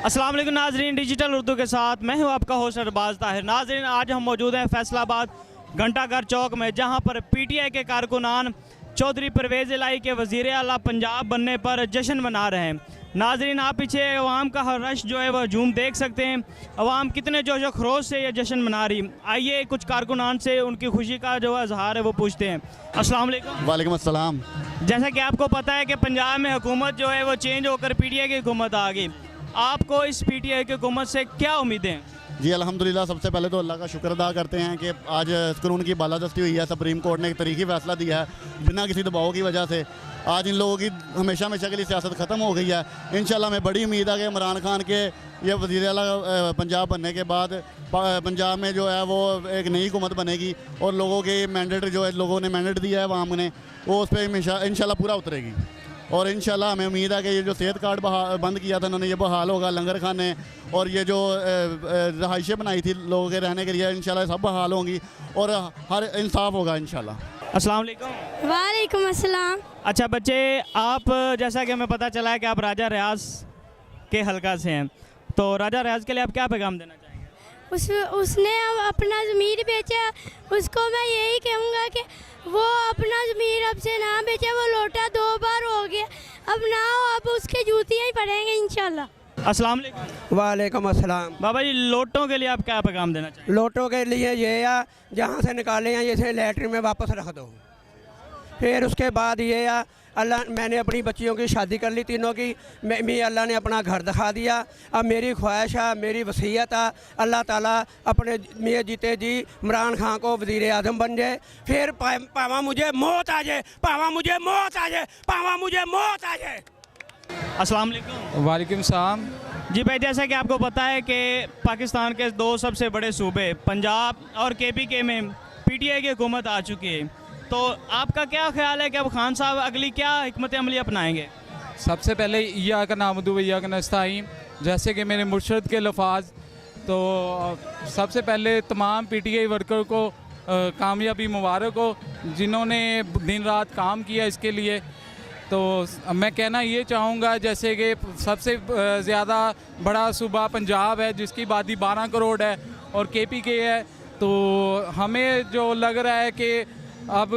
अस्सलाम वालेकुम नाजरीन, डिजिटल उर्दू के साथ मैं हूं आपका होस्ट अरबाज ताहिर। नाजरीन, आज हम मौजूद हैं फैसलाबाद घंटाघर चौक में, जहां पर पीटीआई के कारकुनान चौधरी परवेज़ इलाही के वज़ीर आला पंजाब बनने पर जश्न मना रहे हैं। नाजरीन, आप पीछे अवाम का रश जो है वह झूम देख सकते हैं। अवाम कितने जोश व खरोश से ये जश्न मना रही। आइए कुछ कारकुनान से उनकी खुशी का जो इजहार है वो पूछते हैं। अस्सलाम वालेकुम। वालेकुम अस्सलाम। जैसा कि आपको पता है कि पंजाब में हुकूमत जो है वो चेंज होकर पीटीआई की हुकूमत आ गई। आपको इस पीटीआई की हुकूमत से क्या उम्मीदें हैं? जी अल्हम्दुलिल्लाह, सबसे पहले तो अल्लाह का शुक्र अदा करते हैं कि आज कानून की बालादस्ती हुई है। सुप्रीम कोर्ट ने एक तरीक़ी फ़ैसला दिया है बिना किसी दबाव की वजह से। आज इन लोगों की हमेशा हमेशा के लिए सियासत ख़त्म हो गई है। इंशाल्लाह हमें बड़ी उम्मीद है कि इमरान खान के ये वज़ीर आला पंजाब बनने के बाद पंजाब में जो है वो एक नई हुकूमत बनेगी और लोगों के मैंडेट जो है लोगों ने मैंडेट दिया है अवाम ने, वो उस पर इंशाल्लाह पूरा उतरेगी। और इंशाल्लाह हमें उम्मीद है कि ये जो सेहत कार्ड बंद किया था उन्होंने, ये बहाल होगा। लंगर खाने और ये जो रहाइशें बनाई थी लोगों के रहने के लिए, इंशाल्लाह सब बहाल होंगी और हर इंसाफ होगा इंशाल्लाह। अस्सलाम वालेकुम। वालेकुम अस्सलाम। अच्छा बच्चे, आप जैसा कि हमें पता चला है कि आप राजा रियाज के हल्का से हैं, तो राजा रियाज के लिए आप क्या पैगाम देना चाहेंगे? उसने अपना ज़मीर बेचा, उसको मैं यही कहूँगा कि वो अपना ज़मीर अब से ना बेचे। वो लौटा 2 बार हो गया, अब ना हो, अब उसके जूतियाँ ही पड़ेंगे इंशाल्लाह। अस्सलाम वालेकुम। वालेकुम अस्सलाम। बाबा जी, लोटों के लिए आप क्या पैगाम देना चाहेंगे? लोटों के लिए ये है, जहाँ से निकाले हैं जैसे लैट्रिन में वापस रख दो। फिर उसके बाद ये है, अल्लाह, मैंने अपनी बच्चियों की शादी कर ली तीनों की, मैं अल्लाह ने अपना घर दिखा दिया। अब मेरी ख्वाहिश है, मेरी वसीयत है, अल्लाह ताला अपने मियाँ जीते जी इमरान खान को वज़ीर आज़म बन जाए। फिर पावा मुझे मौत आ जाए, पावा मुझे मौत आ जाए, पावा मुझे मौत आ जाए। अस्सलाम वालेकुम। वालेकुम सलाम। जी भाई, जैसा कि आपको पता है कि पाकिस्तान के 2 सबसे बड़े सूबे पंजाब और केपीके में पीटीआई की हुकूमत आ चुकी है, तो आपका क्या ख्याल है कि अब खान साहब अगली क्या हिकमत अमली अपनाएंगे? सबसे पहले इय्या का नामदू इय्या का नस्ताईन, जैसे कि मेरे मुर्शद के लफाज, तो सबसे पहले तमाम पीटीआई वर्कर को कामयाबी मुबारक हो, जिन्होंने दिन रात काम किया इसके लिए। तो मैं कहना ये चाहूँगा, जैसे कि सबसे ज़्यादा बड़ा सूबा पंजाब है जिसकी आबादी 12 करोड़ है और केपीके है, तो हमें जो लग रहा है कि अब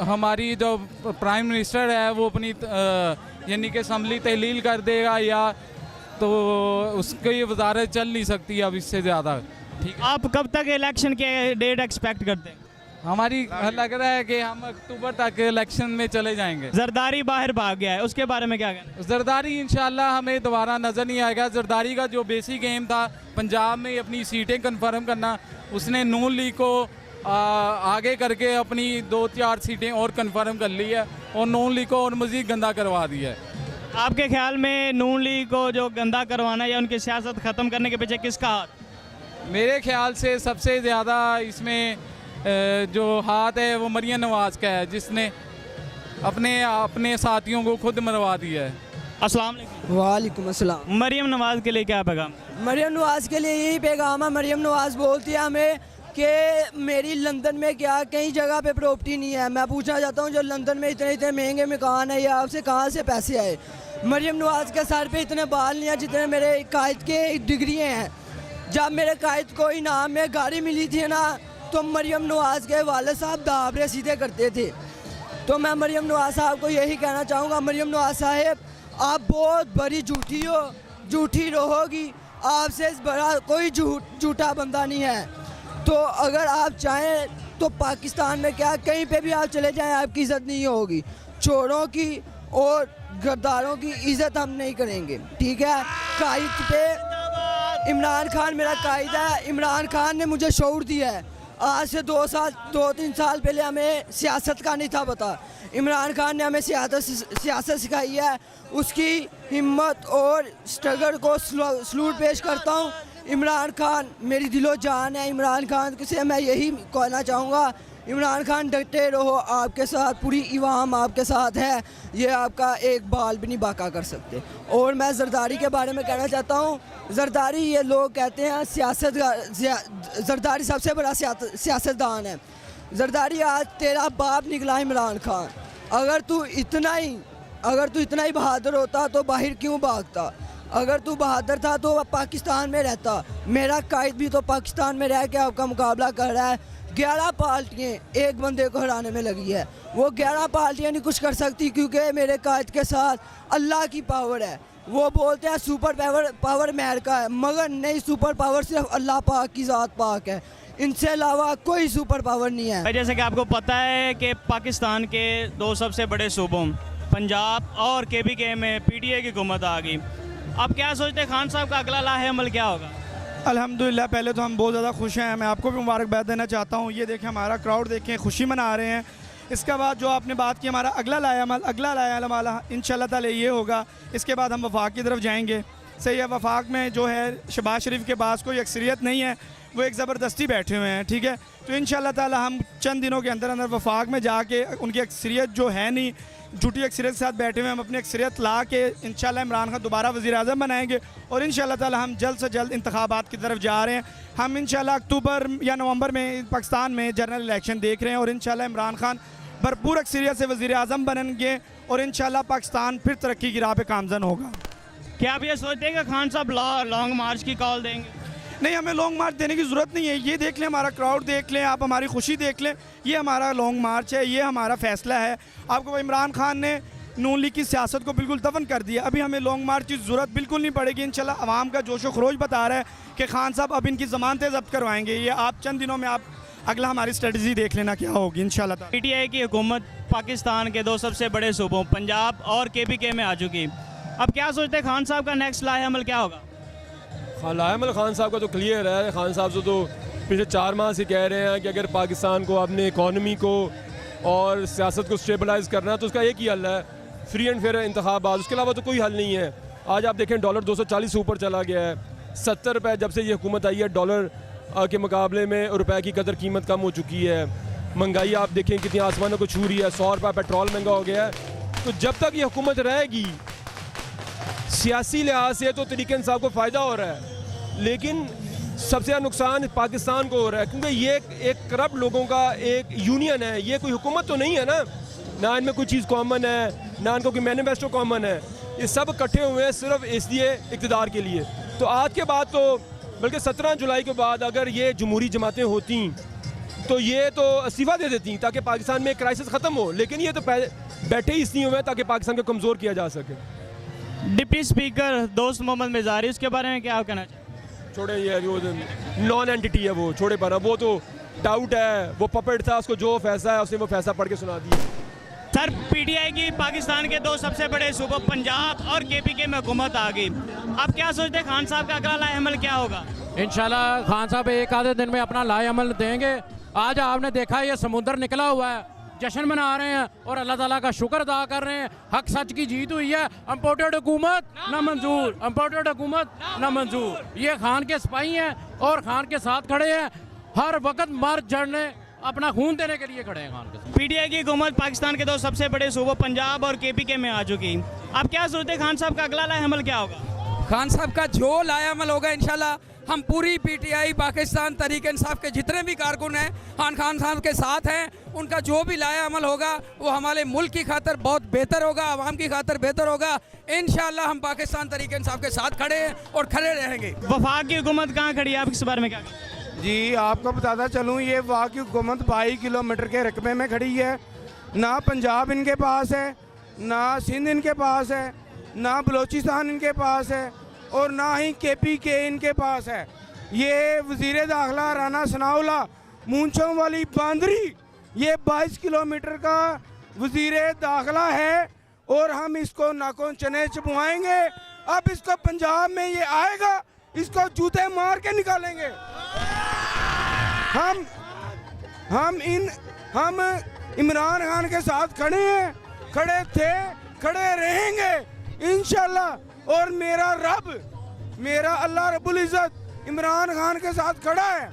हमारी जो प्राइम मिनिस्टर है वो अपनी यानी कि असम्बली तहलील कर देगा, या तो उसकी वजारत चल नहीं सकती अब इससे ज़्यादा। ठीक, आप कब तक इलेक्शन के डेट एक्सपेक्ट करते हैं? हमारी लग रहा है कि हम अक्टूबर तक इलेक्शन में चले जाएंगे। जरदारी बाहर भाग गया है, उसके बारे में क्या कहना है? जरदारी इंशाल्लाह हमें दोबारा नज़र नहीं आएगा। जरदारी का जो बेसिक एम था पंजाब में अपनी सीटें कन्फर्म करना, उसने नून लीग को आगे करके अपनी 2-4 सीटें और कन्फर्म कर ली है और नून लीग को और मज़ीद गंदा करवा दिया है। आपके ख्याल में नून लीग को जो गंदा करवाना या उनकी सियासत ख़त्म करने के पीछे किसका हाथ? मेरे ख्याल से सबसे ज़्यादा इसमें जो हाथ है वो मरियम नवाज़ का है, जिसने अपने साथियों को खुद मरवा दिया है। अस्सलाम वालेकुम। वालेकुम अस्सलाम। मरियम नवाज़ के लिए क्या पैगाम? मरियम नवाज़ के लिए यही पैगाम है। मरियम नवाज़ बोलती है हमें कि मेरी लंदन में क्या कई जगह पे प्रॉपर्टी नहीं है। मैं पूछना चाहता हूँ, जो लंदन में इतने इतने महंगे मकान है, या आपसे कहाँ से पैसे आए? मरियम नवाज़ के सर पे इतने बाल नहीं है जितने मेरे कायद के डिग्री हैं। जब मेरे कायद को इनाम में गाड़ी मिली थी ना, तो मरियम नवाज़ के वालिद साहब दाबरे सीधे करते थे। तो मैं मरियम नवाज़ साहब को यही कहना चाहूँगा, मरियम नवाज़ साहब आप बहुत बड़ी झूठी हो, झूठी रहोगी, आपसे बड़ा कोई झूठा बंदा नहीं है। तो अगर आप चाहें तो पाकिस्तान में क्या कहीं पे भी आप चले जाएं, आपकी इज़्ज़त नहीं होगी। चोरों की और गद्दारों की इज़्ज़त हम नहीं करेंगे, ठीक है? कायद पे इमरान खान मेरा कायद है। इमरान खान ने मुझे शऊर दिया है। आज से 2-3 साल पहले हमें सियासत का नहीं था पता। इमरान खान ने हमें सियासत सिखाई है। उसकी हिम्मत और स्ट्रगल को सलूट पेश करता हूँ। इमरान खान मेरी दिलो जान है। इमरान खान से मैं यही कहना चाहूँगा, इमरान खान डटे रहो, आपके साथ पूरी इवाम आपके साथ है, ये आपका एक बाल भी नहीं बाका कर सकते। और मैं जरदारी के बारे में कहना चाहता हूँ, जरदारी ये लोग कहते हैं जरदारी सबसे बड़ा सियासतदान है। जरदारी आज तेरा बाप निकला इमरान खान। अगर तू इतना ही बहादुर होता तो बाहर क्यों भागता? अगर तू बहादुर था तो पाकिस्तान में रहता, मेरा कायद भी तो पाकिस्तान में रह के आपका मुकाबला कर रहा है। 11 पार्टियाँ एक बंदे को हराने में लगी है, वो 11 पार्टियाँ नहीं कुछ कर सकती क्योंकि मेरे कायद के साथ अल्लाह की पावर है। वो बोलते हैं सुपर पावर अमेरिका है, मगर नहीं, सुपर पावर सिर्फ अल्लाह पाक की ज़ात पाक है, इनसे अलावा कोई सुपर पावर नहीं है। जैसे कि आपको पता है कि पाकिस्तान के दो सबसे बड़े सूबों पंजाब और केपीके में पीटीआई की हुकूमत आ गई। अब क्या सोचते हैं खान साहब का अगला लाहे अमल क्या होगा? अल्हम्दुलिल्लाह, पहले तो हम बहुत ज़्यादा खुश हैं, मैं आपको भी मुबारकबाद देना चाहता हूँ। ये देखें हमारा क्राउड देखें, खुशी मना रहे हैं। इसके बाद जो आपने बात की हमारा अगला लाया अमल इंशाल्लाह ताला ये होगा। इसके बाद हम वफाक की तरफ जाएंगे। सही है, वफाक में जो है शहबाज शरीफ के पास कोई अक्सरियत नहीं है, वो एक ज़बरदस्ती बैठे हुए हैं, ठीक है। तो इंशाल्लाह ताला हम चंद दिनों के अंदर अंदर वफाक में जाके उनकी अक्सरियत जो है नहीं, झूठी अक्सरियत के साथ बैठे हुए, हम अपनी अक्सरियत ला के इंशाल्लाह इमरान खान दोबारा वज़ीर आज़म बनाएंगे और इंशाल्लाह ताला हम जल्द से जल्द इंतखाबात की तरफ जा रहे हैं। हम इंशाल्लाह अक्टूबर या नवंबर में पाकिस्तान में जनरल इलेक्शन देख रहे हैं और इंशाल्लाह इमरान खान भरपूर अक्सरियत से वज़ीर आज़म बनेंगे और इंशाल्लाह पाकिस्तान फिर तरक्की की राह पे गामज़न होगा। क्या आप ये सोचते हैं कि खान साहब लॉन्ग मार्च की कॉल देंगे? नहीं, हमें लॉन्ग मार्च देने की ज़रूरत नहीं है। ये देख लें, हमारा क्राउड देख लें, आप हमारी खुशी देख लें, ये हमारा लॉन्ग मार्च है, ये हमारा फ़ैसला है। आपको इमरान खान ने नून लीग की सियासत को बिल्कुल दफन कर दिया, अभी हमें लॉन्ग मार्च की ज़रूरत बिल्कुल नहीं पड़ेगी। इंशाल्लाह अवाम का जोशो खरोश बता रहा है कि खान साहब अब इनकी ज़मानतें ज़ब्त करवाएंगे। ये आप चंद दिनों में आप अगला हमारी स्ट्रेटजी देख लेना क्या होगी इंशाल्लाह। पीटीआई की हुकूमत पाकिस्तान के दो सबसे बड़े सूबों पंजाब और केपीके में आ चुकी। अब क्या सोचते हैं खान साहब का नेक्स्ट लाहे अमल क्या होगा? लाहेमल खान साहब का तो क्लियर है। खान साहब से तो पिछले 4 माह से कह रहे हैं कि अगर पाकिस्तान को अपने इकॉनमी को और सियासत को स्टेबलाइज करना है तो उसका एक ही हल है, फ्री एंड फेयर इंतखाबात। उसके अलावा तो कोई हल नहीं है। आज आप देखें डॉलर 240 से ऊपर चला गया है। 70 रुपये जब से ये हुकूमत आई है डॉलर के मुकाबले में रुपए की कदर कीमत कम हो चुकी है। महंगाई आप देखें कितनी आसमानों को छू रही है, 100 रुपये पेट्रोल महंगा हो गया है। तो जब तक ये हुकूमत रहेगी सियासी लिहाज से तो तरीके इंसाफ को फ़ायदा हो रहा है, लेकिन सबसे ज़्यादा नुकसान पाकिस्तान को हो रहा है क्योंकि ये एक करप्ट लोगों का एक यूनियन है। ये कोई हुकूमत तो नहीं है ना इनमें कोई चीज़ कॉमन है, ना इनको कोई मैनिफेस्टो कॉमन है। ये सब इकट्ठे हुए हैं सिर्फ इसलिए इक़्तिदार के लिए। तो आज के बाद तो बल्कि 17 जुलाई के बाद अगर ये जमहूरी जमातें होती तो ये तो इस्तीफ़ा दे देती ताकि पाकिस्तान में क्राइसिस ख़त्म हो, लेकिन ये तो बैठे ही इसलिए हुए ताकि पाकिस्तान को कमज़ोर किया जा सके। डिप्टी स्पीकर दोस्त मोहम्मद मिज़ारी, उसके बारे में क्या कहना चाहिए? छोड़े, ये वो नॉन एंटिटी है, वो छोड़े पर वो तो डाउट है, वो पपेट था, उसको जो फैसला है उसने वो फैसला पढ़ के सुना दिया। सर, पीटीआई की पाकिस्तान के दो सबसे बड़े सूबों पंजाब और केपीके में हुकूमत आ गई। आप क्या सोचते हैं खान साहब का अगला लाहे अमल क्या होगा? इंशाल्लाह खान साहब एक आधे दिन में अपना लाहे अमल देंगे। आज आपने देखा ये समुद्र निकला हुआ है, जश्न मना रहे हैं और अल्लाह ताला का शुक्र अदा कर रहे हैं। हक सच की जीत हुई है। इम्पोर्टेड हुकूमत ना मंजूर, इम्पोर्टेड हुकूमत ना मंजूर। ये खान के सिपाही हैं और खान के साथ खड़े हैं, हर वक्त मर जड़ने अपना खून देने के लिए खड़े हैं खान के साथ। पीटीआई की हुकूमत पाकिस्तान के दो सबसे बड़े सूबों पंजाब और केपीके में आ चुकी। आप क्या सोचते हैं खान साहब का अगला लाहे अमल क्या होगा? खान साहब का जो लाया अमल होगा इंशाल्लाह हम पूरी पीटीआई पाकिस्तान तहरीक इंसाफ के जितने भी कारकुन हैं खान साहब के साथ हैं। उनका जो भी लाया अमल होगा वो हमारे मुल्क की खातर बहुत बेहतर होगा, आवाम की खातर बेहतर होगा। इंशाल्लाह हम पाकिस्तान तहरीक इंसाफ के साथ खड़े हैं और खड़े रहेंगे। वफाक की हुकूमत कहाँ खड़ी है, आप इस बारे में क्या? जी, आपको बताता चलूँ, ये वहाँ की हुकूमत 22 किलोमीटर के रकबे में खड़ी है। ना पंजाब इनके पास है, ना सिंध इनके पास है, ना बलोचिस्तान इनके पास है और ना ही केपीके इनके पास है। ये वज़ीर दाखिला राना सनाउल्लाह मूंछों वाली बांदरी, ये 22 किलोमीटर का वज़ीर दाखिला है और हम इसको नाकों चने चबवाएंगे। अब इसको पंजाब में ये आएगा, इसको जूते मार के निकालेंगे। हम इमरान खान के साथ खड़े हैं, खड़े थे, खड़े रहेंगे इंशाल्लाह। और मेरा अल्लाह रब्बुल इज़्ज़त इमरान खान के साथ खड़ा है।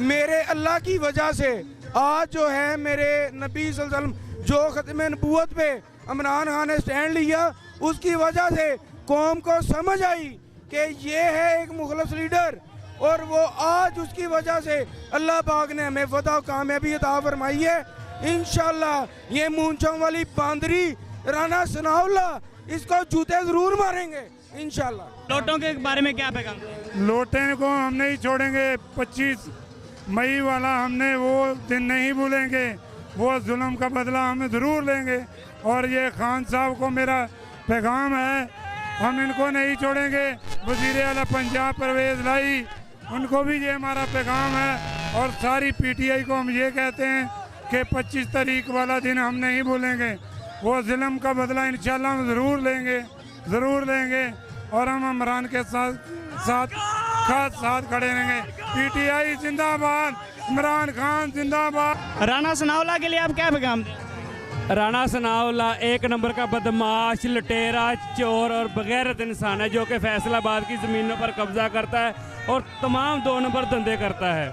मेरे अल्लाह की वजह से आज जो है मेरे नबी सल्लल्लाहु अलैहि वसल्लम जो ख़त्म नबूवत पे इमरान खान ने स्टैंड लिया, उसकी वजह से कौम को समझ आई कि ये है एक मुखलस लीडर और वो आज उसकी वजह से अल्लाह पाक ने हमें फतह कामयाबी अता फरमाई है। इंशाल्लाह ये मूंछों वाली बांदरी राना सनाउल्लाह इसको जूते ज़रूर मारेंगे। इंशाल्लाह। लोटों के बारे में क्या पैगाम? लोटे को हम नहीं छोड़ेंगे। 25 मई वाला हमने वो दिन नहीं भूलेंगे। वो जुल्म का बदला हम ज़रूर लेंगे। और ये खान साहब को मेरा पैगाम है, हम इनको नहीं छोड़ेंगे। वज़ीर आला पंजाब परवेज़ लाई, उनको भी ये हमारा पैगाम है। और सारी PTI को हम ये कहते हैं कि 25 तारीख वाला दिन हम नहीं भूलेंगे। वो जुल्म का बदला इंशाल्लाह हम ज़रूर लेंगे, ज़रूर लेंगे। और हम इमरान के साथ खड़े रहेंगे। PTI जिंदाबाद, इमरान खान जिंदाबाद। राणा सनाउल्लाह के लिए आप क्या पैगाम दें? राणा सनाउल्लाह एक नंबर का बदमाश, लुटेरा, चोर और बगैरत इंसान है जो कि फैसलाबाद की ज़मीनों पर कब्जा करता है और तमाम 2 नंबर धंधे करता है।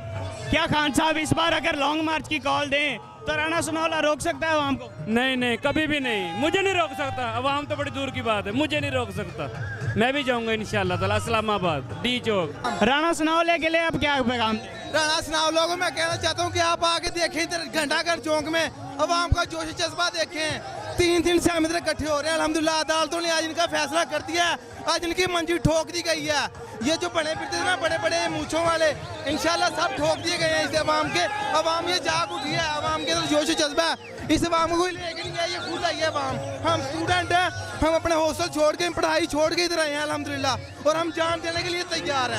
क्या खान साहब इस बार अगर लॉन्ग मार्च की कॉल दें तो राणा सनाउल्लाह रोक सकता है आवाम को? नहीं नहीं, कभी भी नहीं। मुझे नहीं रोक सकता, अवाम तो बड़ी दूर की बात है, मुझे नहीं रोक सकता। मैं भी जाऊंगा इंशाल्लाह ताला इस्लामाबाद डी चौक। राणा सनाउल्लाह के लिए आप क्या पैगाम दें? राणा सनाउल्लाह को मैं कहना चाहता हूँ कि आप आके देखें इधर घंटाघर चौक में अवाम का जोश जज्बा देखें। 3 दिन से हम इधर इकट्ठे हो रहे हैं। अल्हम्दुलिल्लाह अदालतों ने आज इनका फैसला कर दिया है, आज इनकी मंजिल ठोक दी गई है। ये जो बड़े फिरते थे ना, बड़े बड़े मूछों वाले, इंशाल्लाह सब ठोक दिए गए हैं इस अवाम के। अवाम ये जाग उठी है, अवाम के अंदर जोश जज्बा है। इस अवाम को कोई लेके नहीं गया, ये खुद आई है अवाम। हम स्टूडेंट हैं, हम अपने हॉस्टल छोड़ के, पढ़ाई छोड़ के इधर आए हैं अल्हम्दुलिल्लाह, और हम जान देने के लिए तैयार हैं।